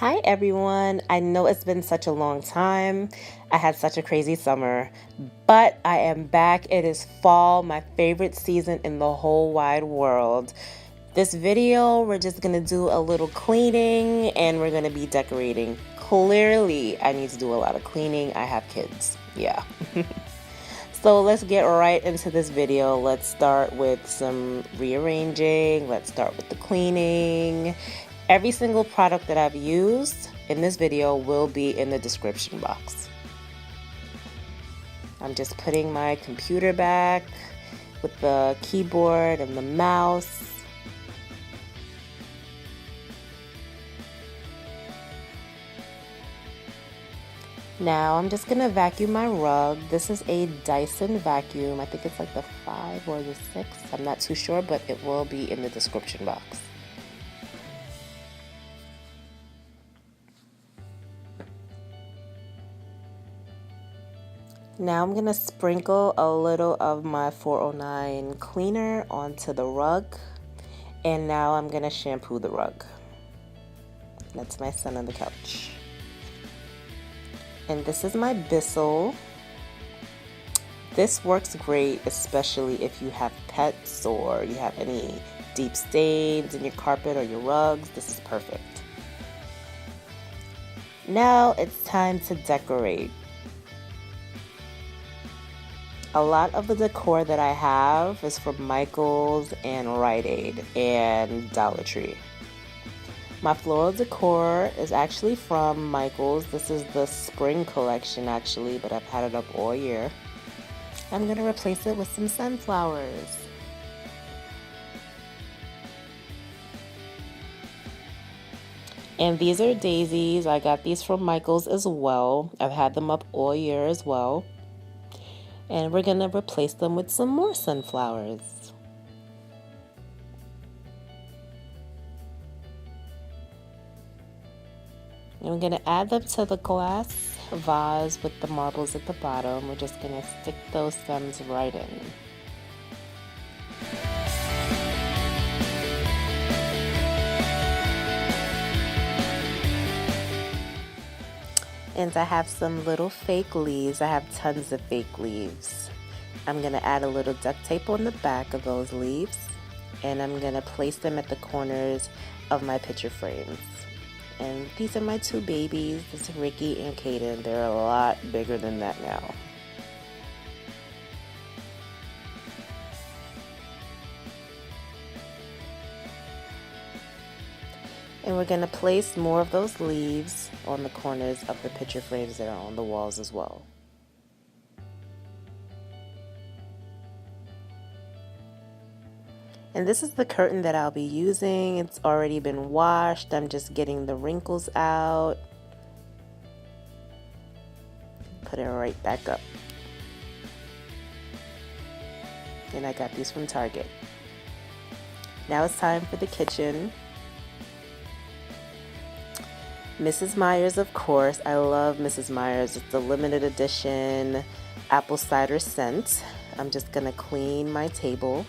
Hi everyone, I know it's been such a long time. I had such a crazy summer, but I am back. It is fall, my favorite season in the whole wide world. This video, we're just gonna do a little cleaning and we're gonna be decorating. Clearly, I need to do a lot of cleaning. I have kids, yeah. So let's get right into this video. Let's start with some rearranging. Let's start with the cleaning. Every single product that I've used in this video will be in the description box. I'm just putting my computer back with the keyboard and the mouse. Now I'm just gonna vacuum my rug. This is a Dyson vacuum. I think it's like the 5 or the 6. I'm not too sure, but it will be in the description box. Now I'm gonna sprinkle a little of my 409 cleaner onto the rug. And now I'm gonna shampoo the rug. That's my son on the couch. And this is my Bissell. This works great, especially if you have pets or you have any deep stains in your carpet or your rugs. This is perfect. Now it's time to decorate. A lot of the decor that I have is from Michaels and Rite and Dollar Tree. My floral decor is actually from Michaels. This is the spring collection actually, but I've had it up all year. I'm gonna replace it with some sunflowers. And these are daisies. I got these from Michaels as well. I've had them up all year as well. And we're gonna replace them with some more sunflowers. And we're gonna add them to the glass vase with the marbles at the bottom. We're just gonna stick those stems right in. And I have some little fake leaves. I have tons of fake leaves. I'm gonna add a little duct tape on the back of those leaves, and I'm gonna place them at the corners of my picture frames. And these are my two babies. This is Ricky and Kaden. They're a lot bigger than that now. And we're going to place more of those leaves on the corners of the picture frames that are on the walls as well. And this is the curtain that I'll be using. It's already been washed. I'm just getting the wrinkles out. Put it right back up. And I got these from Target. Now it's time for the kitchen. Mrs. Meyers, of course. I love Mrs. Meyers. It's the limited edition apple cider scent. I'm just gonna clean my table.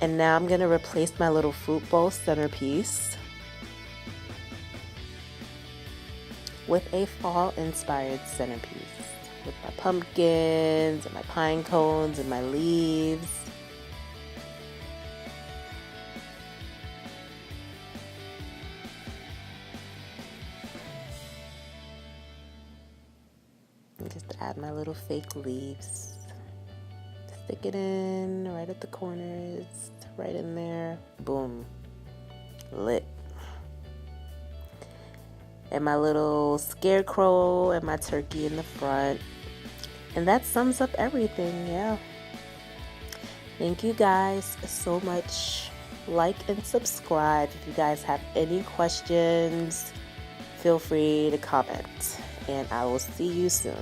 And now I'm gonna replace my little fruit bowl centerpiece with a fall-inspired centerpiece with my pumpkins and my pine cones and my leaves. And just add my little fake leaves. Stick it in right at the corners, right in there. Boom. Lit. And my little scarecrow and my turkey in the front. And that sums up everything, yeah. Thank you guys so much. Like and subscribe. If you guys have any questions, feel free to comment. And I will see you soon.